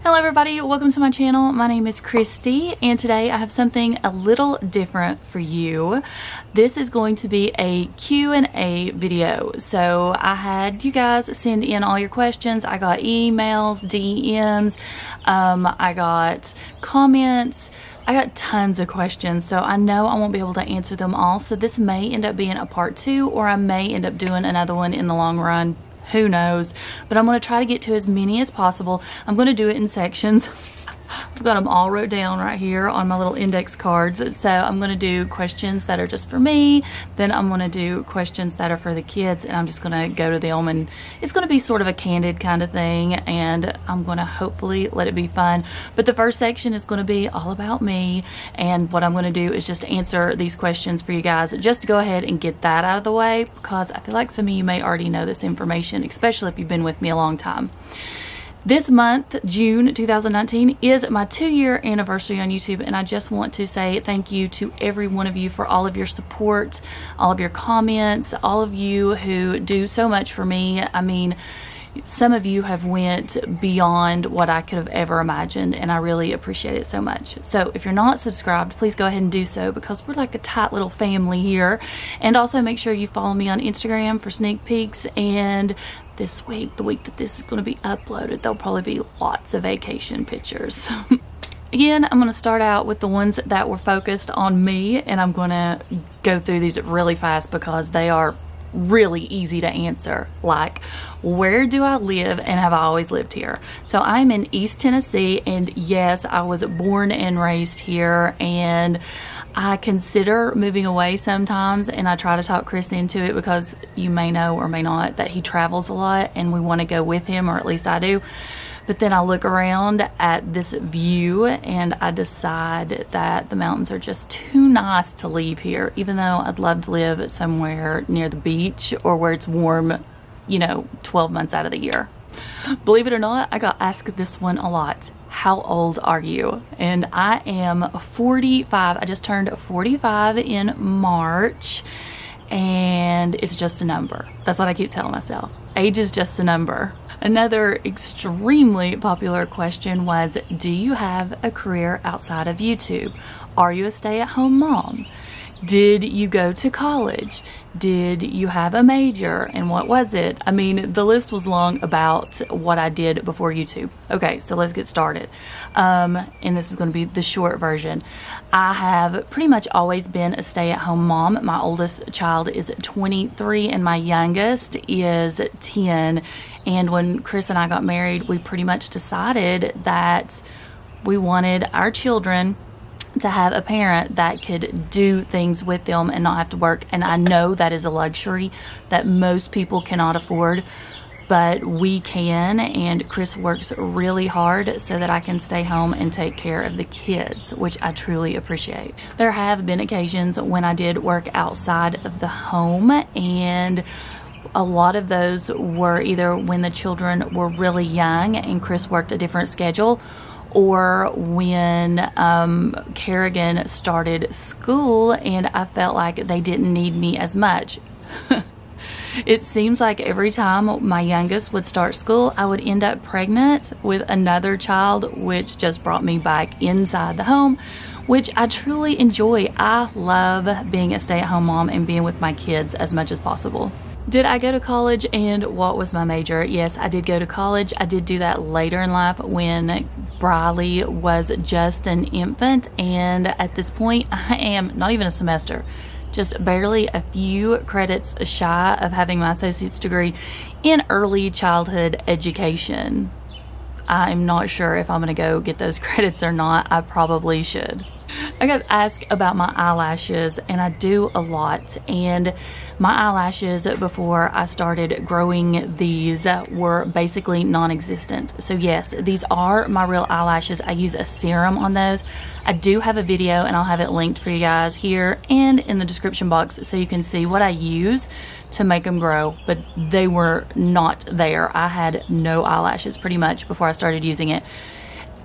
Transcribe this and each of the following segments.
Hello everybody, welcome to my channel. My name is Kristi and today I have something a little different for you. This is going to be a Q&A video. So I had you guys send in all your questions. I got emails, DMs, I got comments. I got tons of questions, so I know I won't be able to answer them all. So this may end up being a part 2, or I may end up doing another one in the long run. Who knows? But I'm going to try to get to as many as possible. I'm going to do it in sections. I've got them all wrote down right here on my little index cards. So I'm going to do questions that are just for me. Then I'm going to do questions that are for the kids. And I'm just going to go to them. And it's going to be sort of a candid kind of thing. And I'm going to hopefully let it be fun. But the first section is going to be all about me. And what I'm going to do is just answer these questions for you guys. Just to go ahead and get that out of the way. Because I feel like some of you may already know this information. Especially if you've been with me a long time. This month, June 2019, is my 2-year anniversary on YouTube, and I just want to say thank you to every one of you for all of your support, all of your comments, all of you who do so much for me. I mean, some of you have went beyond what I could have ever imagined, and I really appreciate it so much. So if you're not subscribed, please go ahead and do so, because we're like a tight little family here. And also make sure you follow me on Instagram for sneak peeks. And this week, the week that this is going to be uploaded, there'll probably be lots of vacation pictures. Again, I'm going to start out with the ones that were focused on me, and I'm going to go through these really fast because they are really easy to answer. Like, where do I live and have I always lived here? So I'm in East Tennessee, and yes, I was born and raised here, and I consider moving away sometimes, and I try to talk Chris into it because you may know or may not that he travels a lot and we want to go with him, or at least I do. But then I look around at this view and I decide that the mountains are just too nice to leave here, even though I'd love to live somewhere near the beach or where it's warm, you know, 12 months out of the year. Believe it or not, I got asked this one a lot. How old are you? And I am 45. I just turned 45 in March, and it's just a number. That's what I keep telling myself. Age is just a number. Another extremely popular question was, do you have a career outside of YouTube? Are you a stay-at-home mom? Did you go to college? Did you have a major? And what was it? I mean, the list was long about what I did before YouTube. Okay, so let's get started. And this is going to be the short version. I have pretty much always been a stay-at-home mom. My oldest child is 23 and my youngest is 10. And when Chris and I got married, we pretty much decided that we wanted our children to have a parent that could do things with them and not have to work. And I know that is a luxury that most people cannot afford, but we can. And Chris works really hard so that I can stay home and take care of the kids, which I truly appreciate. There have been occasions when I did work outside of the home, and a lot of those were either when the children were really young and Chris worked a different schedule, or when Kerrigan started school and I felt like they didn't need me as much. It seems like every time my youngest would start school, I would end up pregnant with another child, which just brought me back inside the home, which I truly enjoy. I love being a stay-at-home mom and being with my kids as much as possible. Did I go to college, and what was my major? Yes, I did go to college. I did do that later in life when Brylee was just an infant, and at this point I am not even a semester, just barely a few credits shy of having my associate's degree in early childhood education. I'm not sure if I'm going to go get those credits or not. I probably should. I got asked about my eyelashes, and I do a lot, and my eyelashes before I started growing these were basically non-existent. So yes, these are my real eyelashes. I use a serum on those. I do have a video, and I'll have it linked for you guys here and in the description box so you can see what I use to make them grow, but they were not there. I had no eyelashes pretty much before I started using it.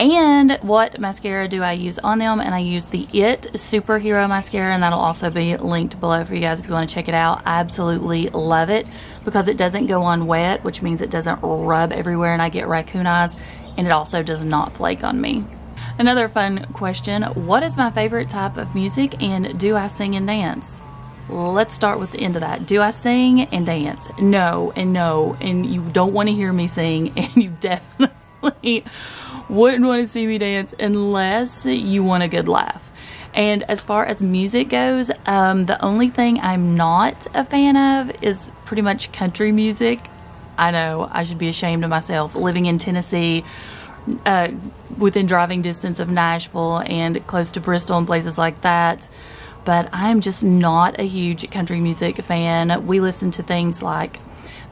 And what mascara do I use on them? And I use the It Superhero Mascara, and that'll also be linked below for you guys if you want to check it out. I absolutely love it because it doesn't go on wet, which means it doesn't rub everywhere and I get raccoon eyes. and it also does not flake on me. Another fun question, what is my favorite type of music and do I sing and dance? Let's start with the end of that. Do I sing and dance? No, and you don't want to hear me sing, and you definitely wouldn't want to see me dance unless you want a good laugh. And as far as music goes, the only thing I'm not a fan of is pretty much country music. I know, I should be ashamed of myself, living in Tennessee, within driving distance of Nashville and close to Bristol and places like that. But I'm just not a huge country music fan. We listen to things like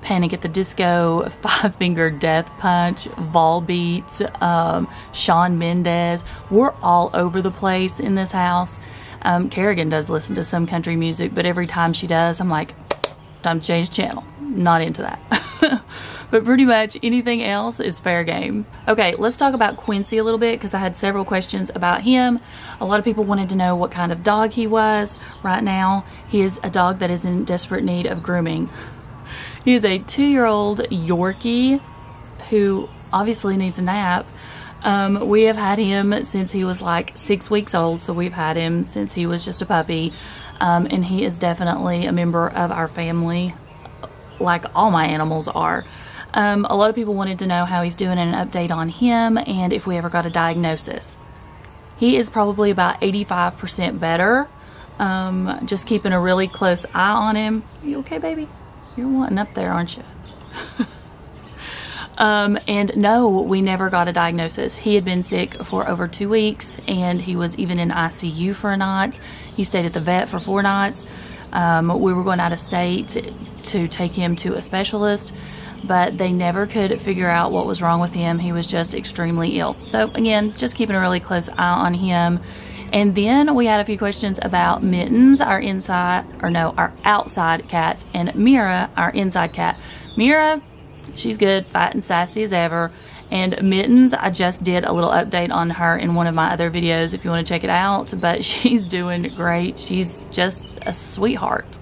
Panic at the Disco, Five Finger Death Punch, Volbeat, Shawn Mendes. We're all over the place in this house. Kerrigan does listen to some country music, but every time she does, I'm like, time to change channel. Not into that. But pretty much anything else is fair game. Okay, let's talk about Quincy a little bit because I had several questions about him. A lot of people wanted to know what kind of dog he was. Right now, he is a dog that is in desperate need of grooming. He is a 2-year-old Yorkie who obviously needs a nap. We have had him since he was like 6 weeks old, so we've had him since he was just a puppy. And he is definitely a member of our family, like all my animals are. A lot of people wanted to know how he's doing and an update on him and if we ever got a diagnosis. He is probably about 85% better. Just keeping a really close eye on him. You okay, baby? You're wanting up there, aren't you? And no, we never got a diagnosis. He had been sick for over 2 weeks and he was even in ICU for a night. He stayed at the vet for 4 nights. We were going out of state to take him to a specialist, but they never could figure out what was wrong with him. He was just extremely ill. So again, just keeping a really close eye on him. And then we had a few questions about Mittens, our outside cat, and Mira, our inside cat. Mira, she's good, fat and sassy as ever. And Mittens, I just did a little update on her in one of my other videos if you want to check it out, but she's doing great. She's just a sweetheart.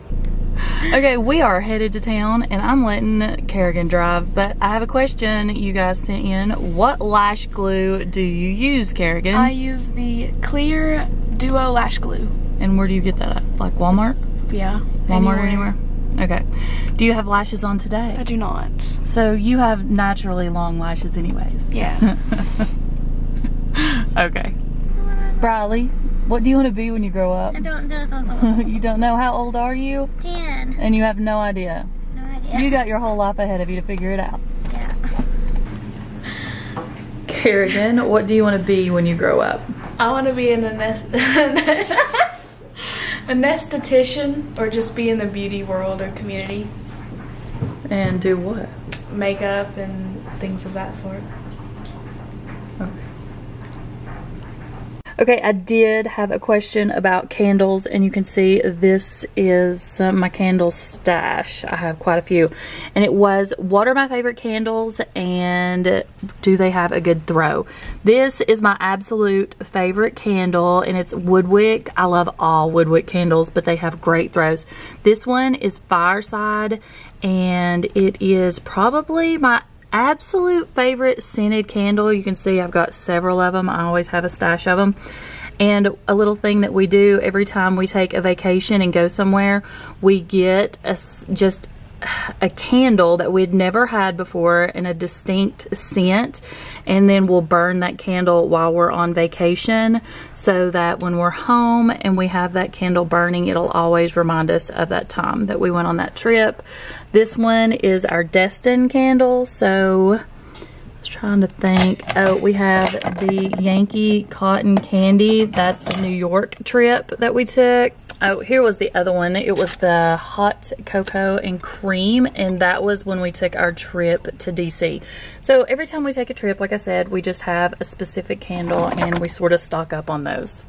Okay, we are headed to town and I'm letting Kerrigan drive, but I have a question you guys sent in. What lash glue do you use, Kerrigan? I use the Clear Duo Lash Glue. And where do you get that at? Like Walmart? Yeah. Walmart or anywhere? Okay. Do you have lashes on today? I do not. So you have naturally long lashes anyways. Yeah. Okay. Brylee, what do you want to be when you grow up? I don't know. You don't know? How old are you? 10. And you have no idea? No idea. You got your whole life ahead of you to figure it out. Yeah. Kerrigan, what do you want to be when you grow up? I want to be an anesthetician or just be in the beauty world or community. And do what? Makeup and things of that sort. Okay, I did have a question about candles, and you can see this is my candle stash. I have quite a few. And it was, what are my favorite candles, and do they have a good throw? This is my absolute favorite candle, and it's Woodwick. I love all Woodwick candles, but they have great throws. This one is Fireside, and it is probably my absolute favorite scented candle. You can see I've got several of them. I always have a stash of them. And a little thing that we do every time we take a vacation and go somewhere, we get just a candle that we'd never had before in a distinct scent, and then we'll burn that candle while we're on vacation so that when we're home and we have that candle burning, it'll always remind us of that time that we went on that trip. This one is our Destin candle. So I was trying to think. Oh, we have the Yankee Cotton Candy. That's the New York trip that we took. Oh, here was the other one. It was the Hot Cocoa and Cream, and that was when we took our trip to DC. So every time we take a trip, like I said, we just have a specific candle and we sort of stock up on those.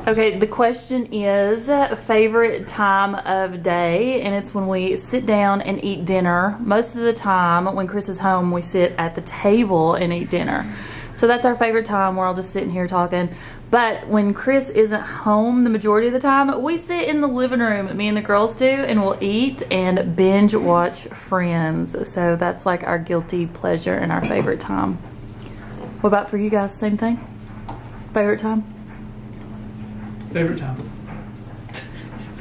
Okay, the question is favorite time of day, and it's when we sit down and eat dinner. Most of the time when Chris is home, we sit at the table and eat dinner. So that's our favorite time. We're all just sitting here talking. But when Chris isn't home the majority of the time, we sit in the living room, me and the girls do, and we'll eat and binge watch Friends. So that's like our guilty pleasure and our favorite time. What about for you guys? Same thing? Favorite time? Favorite time.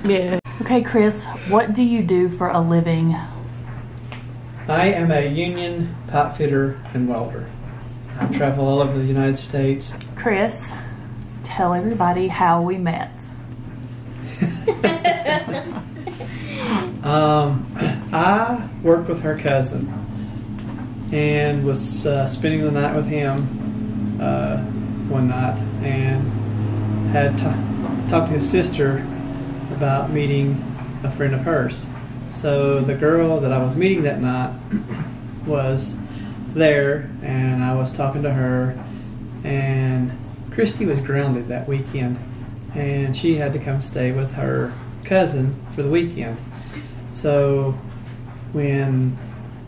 Yeah. Okay, Chris, what do you do for a living? I am a union pipe fitter and welder. I travel all over the United States. Chris, tell everybody how we met. I worked with her cousin and was spending the night with him one night, and had talked to his sister about meeting a friend of hers. So the girl that I was meeting that night was there, and I was talking to her, and Kristi was grounded that weekend, and she had to come stay with her cousin for the weekend. So when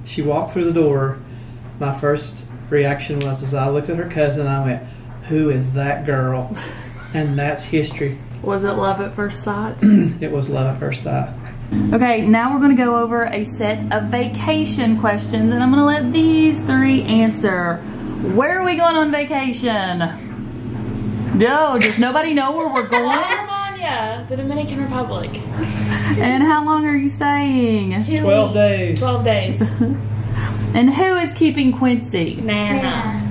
she walked through the door, my first reaction was, as I looked at her cousin, I went, "Who is that girl?" And that's history. Was it love at first sight? It was love at first sight. Okay, now we're going to go over a set of vacation questions, and I'm going to let these three answer. Where are we going on vacation? No, does nobody know where we're going? The Dominican Republic. And how long are you staying? 12 days. 12 days. And who is keeping Quincy? Nana.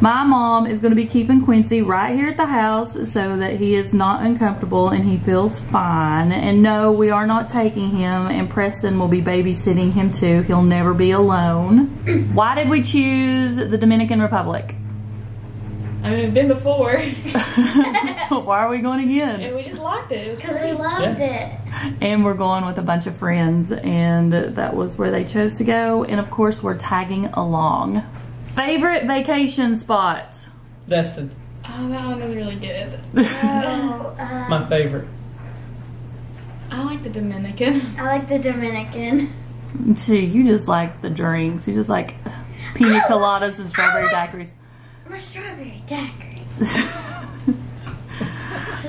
My mom is going to be keeping Quincy right here at the house so that he is not uncomfortable and he feels fine. And no, we are not taking him, and Preston will be babysitting him too. He'll never be alone. Why did we choose the Dominican Republic? I mean, we've been before. Why are we going again? And we just liked it. Because we loved it. And we're going with a bunch of friends, and that was where they chose to go. And of course, we're tagging along. Favorite vacation spot? Destin. Oh, that one was really good. My favorite. I like the Dominican. I like the Dominican. Gee, you just like the drinks. You just like pina coladas and strawberry daiquiris. My strawberry daiquiri.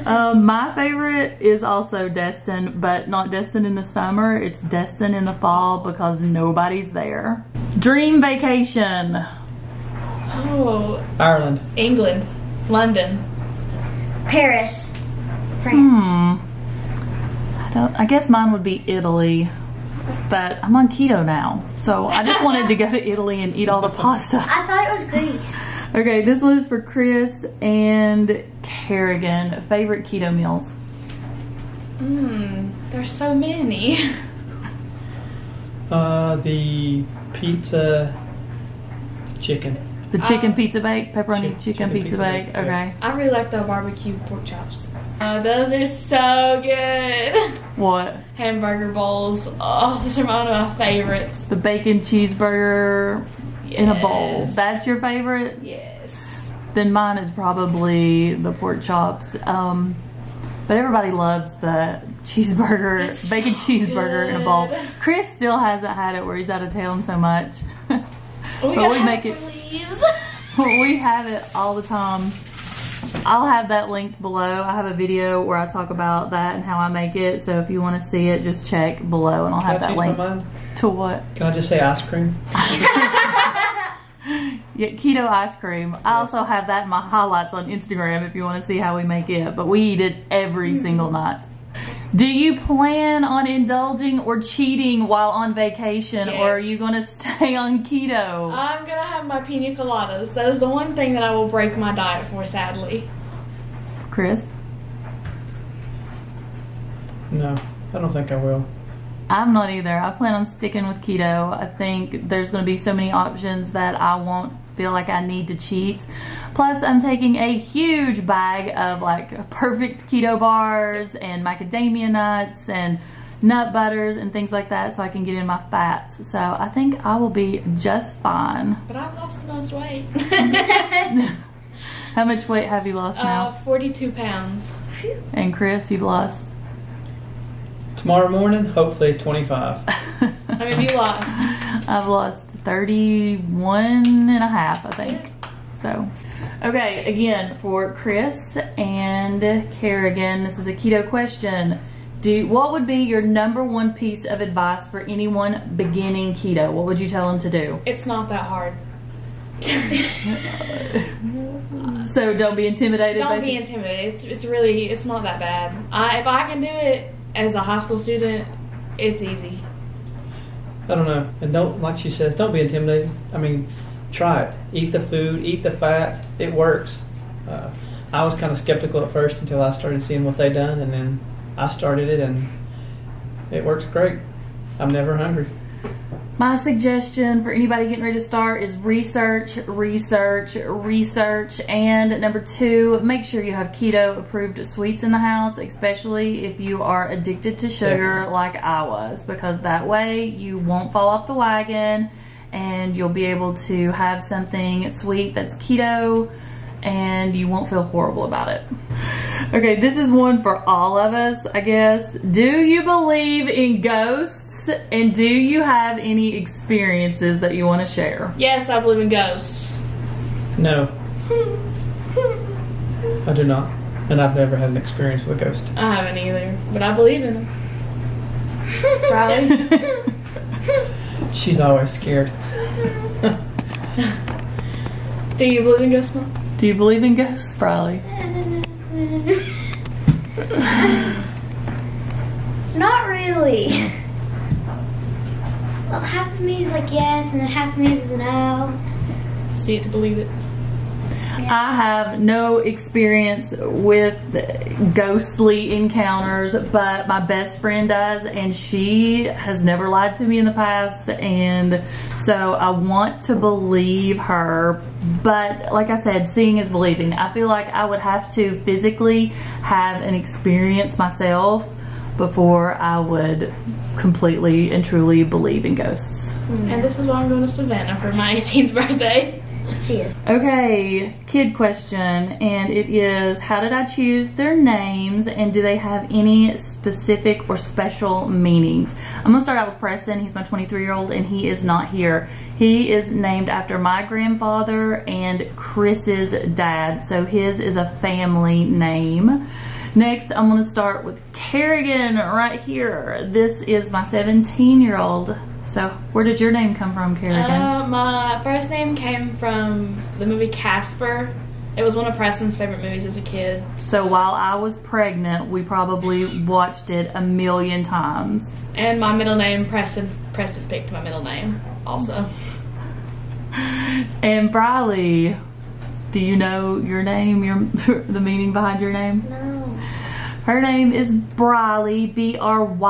My favorite is also Destin, but not Destin in the summer. It's Destin in the fall because nobody's there. Dream vacation. Oh. Ireland. England. London. Paris. France. I guess mine would be Italy, but I'm on keto now, so I just wanted to go to Italy and eat all the pasta. I thought it was Greece. Okay, this one is for Chris and Kerrigan. Favorite keto meals? There's so many. The pizza chicken. The chicken pizza bake, pepperoni chicken pizza bake. Yes. Okay. I really like the barbecue pork chops. Those are so good. What? Hamburger bowls. Oh, those are one of my favorites. The bacon cheeseburger in a bowl. Yes. That's your favorite? Yes. Then mine is probably the pork chops. But everybody loves the cheeseburger, bacon cheeseburger in a bowl. Chris still hasn't had it where he's out of town so much. We make it. We have it all the time. I'll have that linked below. I have a video where I talk about that and how I make it. So if you want to see it, just check below and I'll have that link. To what? Can I just say ice cream? Yeah, keto ice cream. I also have that in my highlights on Instagram if you want to see how we make it. But we eat it every single night. Do you plan on indulging or cheating while on vacation, or are you going to stay on keto? I'm going to have my pina coladas. That is the one thing that I will break my diet for, sadly. Chris? No, I don't think I will. I'm not either. I plan on sticking with keto. I think there's going to be so many options that I won't feel like I need to cheat. Plus, I'm taking a huge bag of like perfect keto bars and macadamia nuts and nut butters and things like that so I can get in my fats. So I think I will be just fine. But I've lost the most weight. How much weight have you lost now? 42 pounds. And Chris, you've lost? Tomorrow morning, hopefully 25. How many have you lost? I've lost 31 and a half, I think. So, okay, again, for Chris and Kerrigan, this is a keto question. What would be your #1 piece of advice for anyone beginning keto? What would you tell them to do? It's not that hard. So don't be intimidated. Don't be intimidated. It's not that bad. If I can do it as a high school student, it's easy. I don't know. And don't, like she says, don't be intimidated. I mean, try it. Eat the food, eat the fat. It works. I was kind of skeptical at first until I started seeing what they done, and then I started it, and it works great. I'm never hungry. My suggestion for anybody getting ready to start is research, research, research. And number 2, make sure you have keto approved sweets in the house, especially if you are addicted to sugar like I was, because that way you won't fall off the wagon and you'll be able to have something sweet that's keto and you won't feel horrible about it. Okay, this is one for all of us, I guess. Do you believe in ghosts? And do you have any experiences that you want to share? Yes, I believe in ghosts. No. I do not. And I've never had an experience with a ghost. I haven't either, but I believe in them. Brylee? She's always scared. Do you believe in ghosts, Mom? Do you believe in ghosts, Brylee? Not really. Well, half of me is like yes, and then half of me is no. See it to believe it. I have no experience with ghostly encounters, but my best friend does, and she has never lied to me in the past, and so I want to believe her. But like I said, seeing is believing. I feel like I would have to physically have an experience myself before I would completely and truly believe in ghosts. And this is why I'm going to Savannah for my 18th birthday. She is. Okay, kid question, and it is, how did I choose their names, and do they have any specific or special meanings? I'm gonna start out with Preston. He's my 23-year-old, and he is not here. He is named after my grandfather and Chris's dad, so his is a family name. Next, I'm gonna start with Kerrigan right here. This is my 17-year-old. So, where did your name come from, Kerrigan? My first name came from the movie Casper. It was one of Preston's favorite movies as a kid. So while I was pregnant, we probably watched it a million times. And my middle name, Preston picked my middle name also. And Brylee, do you know your name, the meaning behind your name? No. Her name is Brylee, B-R-Y-L-E-E,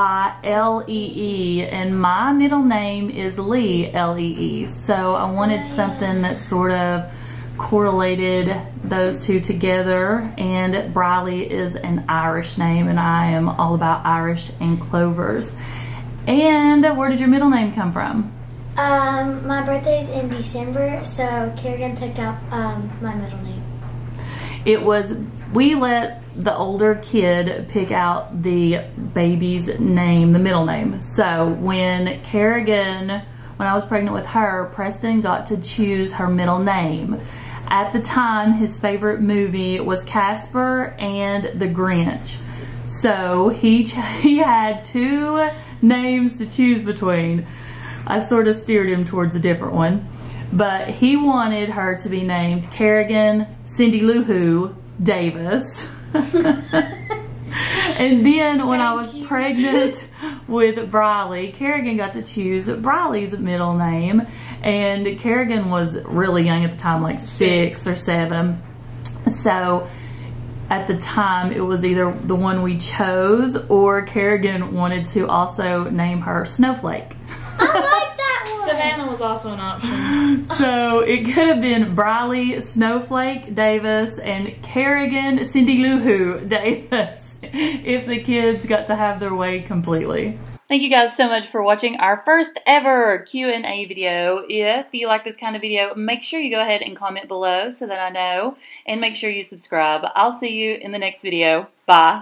and my middle name is Lee, L-E-E. So I wanted something that sort of correlated those two together, and Brylee is an Irish name, and I am all about Irish and clovers. And where did your middle name come from? My birthday's in December, so Kerrigan picked out my middle name. It was, we let the older kid pick out the baby's name, the middle name. So when Kerrigan, when I was pregnant with her, Preston got to choose her middle name. At the time, his favorite movie was Casper and the Grinch. So he had 2 names to choose between. I sort of steered him towards a different one. But he wanted her to be named Kerrigan Cindy Lou Who Davis. And then when I was pregnant with Brylee, Kerrigan got to choose Brylee's middle name. And Kerrigan was really young at the time, like 6 or 7. So at the time, it was either the one we chose, or Kerrigan wanted to also name her Snowflake. I like that one. Savannah was also an option. So it could have been Brylee Snowflake Davis and Kerrigan Cindy Lou Who Davis if the kids got to have their way completely. Thank you guys so much for watching our first ever Q&A video. If you like this kind of video, make sure you go ahead and comment below so that I know, and make sure you subscribe. I'll see you in the next video. Bye.